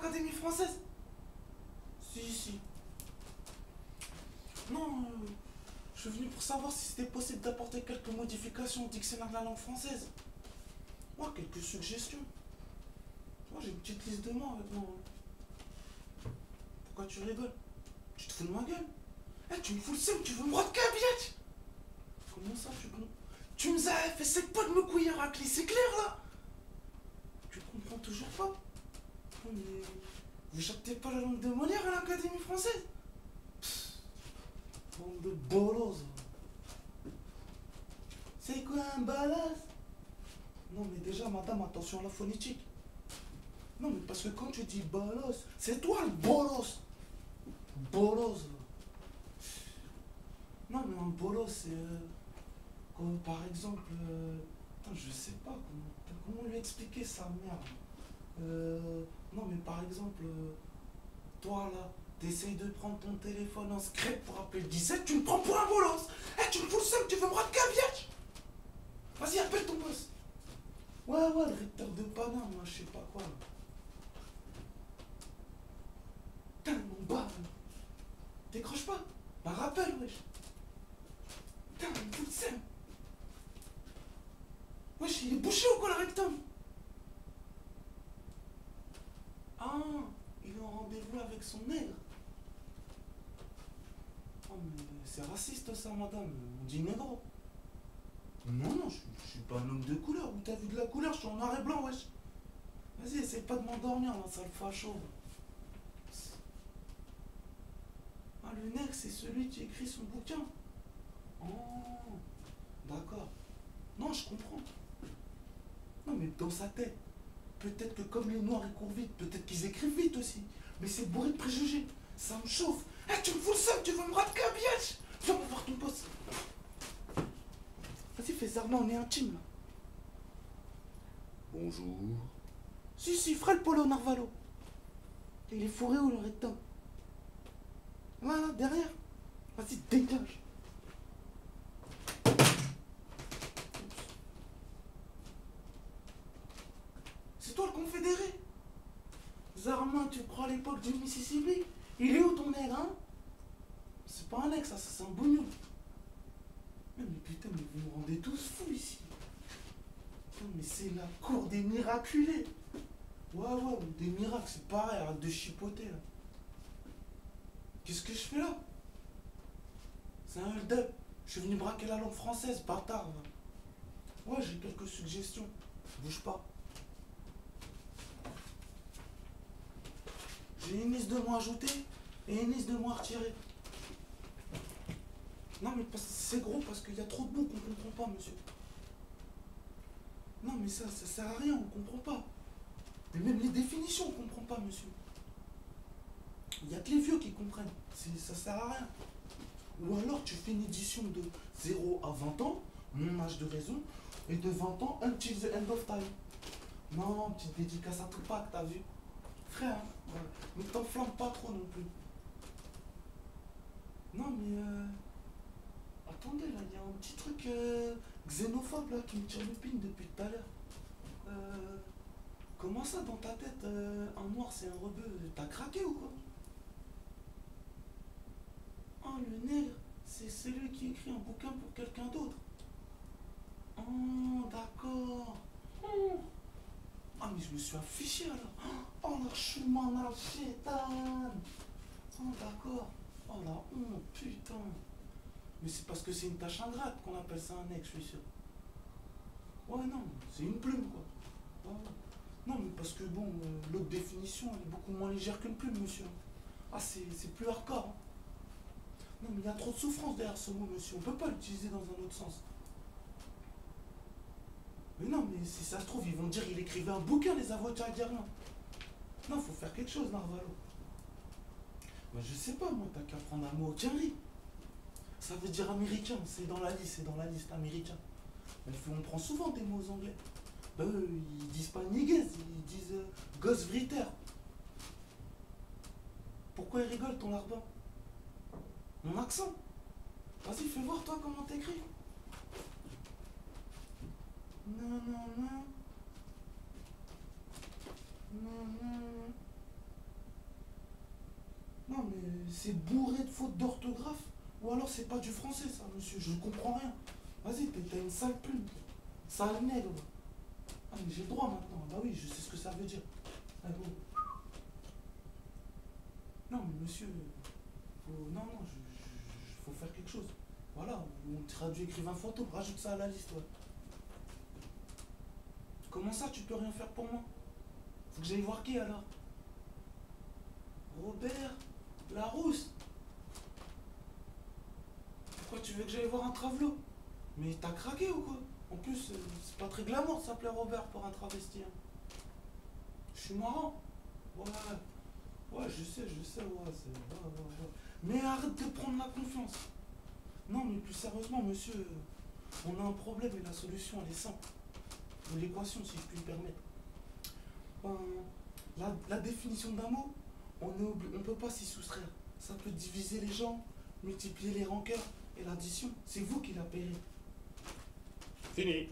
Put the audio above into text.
l'Académie française? Si. Non, je suis venu pour savoir si c'était possible d'apporter quelques modifications au dictionnaire de la langue française. Moi, quelques suggestions. Moi, j'ai une petite liste de mots avec moi. Pourquoi tu rigoles? Tu te fous de ma gueule? Eh, tu me fous le seum, tu veux me rendre cabillac? Comment ça, tu nous as fait cette pote de me couiller à clé, c'est clair là? Tu comprends toujours pas? Non, mais vous chaptez pas la langue de Molière à l'Académie française? Bande de bolos. C'est quoi un balas? Non mais déjà madame, attention à la phonétique. Non mais parce que quand tu dis balos, c'est toi le bolos. Bolos. Non mais un bolos c'est comme par exemple attends, je sais pas comment lui expliquer sa merde. Non mais par exemple toi là, t'essayes de prendre ton téléphone en script pour appeler le 17, tu me prends pour un bolos. Eh, tu me fous le seum, tu veux me rendre caviar? Vas-y, appelle ton boss. Ouais, le recteur de Paname, moi, je sais pas quoi. Putain, mon bas. Décroche pas. Bah, rappelle, wesh. Putain, il me fout le seum. Wesh, il est bouché ou quoi, le rectum? Ah, il est en rendez-vous avec son nègre. Oh, mais c'est raciste, ça, madame. On dit négro. Non, je suis pas un homme de couleur. Où t'as vu de la couleur? Je suis en noir et blanc, wesh. Vas-y, essaye pas de m'endormir, là, sale facho. Ah, le nègre, c'est celui qui écrit son bouquin. Oh, d'accord. Non, je comprends. Non, mais dans sa tête, peut-être que comme les noirs ils courent vite, peut-être qu'ils écrivent vite aussi. Mais c'est bourré de préjugés. Ça me chauffe. Eh, tu me fous le seum, tu veux me rater cabillac? Viens, on va voir ton poste. Vas-y, fais serment, on est intime, là. Bonjour. Si, ferai le polo Narvalo. Il est fourré ou le rectum? Là, derrière. Vas-y, dégage. C'est toi le confédéré? Zarma, tu crois à l'époque du Mississippi? Il est où ton nègre, hein? C'est pas un nègre, ça c'est un bougnou. Mais putain, mais vous me rendez tous fous ici. Putain, mais c'est la cour des miraculés. Ouais, des miracles, c'est pareil, arrête de chipoter là. Qu'est-ce que je fais là? C'est un hold-up. Je suis venu braquer la langue française, bâtard. Ouais, j'ai quelques suggestions. Bouge pas. J'ai une liste de mots ajoutés et une liste de mots retirés. Non, mais c'est gros parce qu'il y a trop de mots qu'on comprend pas, monsieur. Non, mais ça sert à rien, on comprend pas. Mais même les définitions, on comprend pas, monsieur. Il n'y a que les vieux qui comprennent. Ça sert à rien. Ou alors tu fais une édition de 0 à 20 ans, mon âge de raison, et de 20 ans, until the end of time. Non, petite dédicace à Tupac, t'as vu? Frère, hein, voilà. Ne t'enflamme pas trop non plus. Non, mais attendez, là, il y a un petit truc xénophobe là qui me tire le pin depuis tout à l'heure. Comment ça, dans ta tête, un noir c'est un rebeu? T'as craqué ou quoi? Oh, le nègre, c'est celui qui écrit un bouquin pour quelqu'un d'autre. Oh, d'accord. Ah, mais je me suis affiché alors. Oh, l'archuman al-shaitan. Oh, d'accord. Oh, la honte, putain. Mais c'est parce que c'est une tâche ingrate qu'on appelle ça un nègre, je suis sûr. Ouais, non, c'est une plume, quoi. Ouais. Non, mais parce que bon, l'autre définition, elle est beaucoup moins légère qu'une plume, monsieur. Ah, c'est plus hardcore. Hein. Non, mais il y a trop de souffrance derrière ce mot, monsieur. On peut pas l'utiliser dans un autre sens. Mais non, mais si ça se trouve, ils vont dire qu'il écrivait un bouquin, les avocats algériens. Non, faut faire quelque chose, Narvalo. Mais je sais pas, moi, t'as qu'à prendre un mot Kenry. Ça veut dire américain, c'est dans la liste américain. On prend souvent des mots anglais. Ben, eux, ils disent pas niguez, ils disent Gosvriter. Pourquoi il rigole ton larbin? Mon accent? Vas-y, fais voir toi comment t'écris. Non. Non, mais c'est bourré de fautes d'orthographe. Ou alors c'est pas du français, ça, monsieur. Je ne comprends rien. Vas-y, t'as une sale plume. Sale nègre. Ah, mais j'ai le droit maintenant. Bah oui, je sais ce que ça veut dire. Ah bon. Non, mais monsieur, non, faut faire quelque chose. Voilà, on traduit écrivain fantôme, rajoute ça à la liste, ouais. Comment ça, tu peux rien faire pour moi? Faut que j'aille voir qui alors? Robert Larousse? Pourquoi tu veux que j'aille voir un travelot? Mais t'as craqué ou quoi? En plus, c'est pas très glamour de s'appeler Robert pour un travesti. Hein. Je suis marrant. Ouais, ouais, je sais, ouais, c'est. Ouais. Mais arrête de prendre la confiance. Non, mais plus sérieusement, monsieur, on a un problème et la solution, elle est simple. Ou l'équation, si je puis me permettre. Ben, la définition d'un mot, on peut pas s'y soustraire. Ça peut diviser les gens, multiplier les rancœurs et l'addition. C'est vous qui la payez. Fini.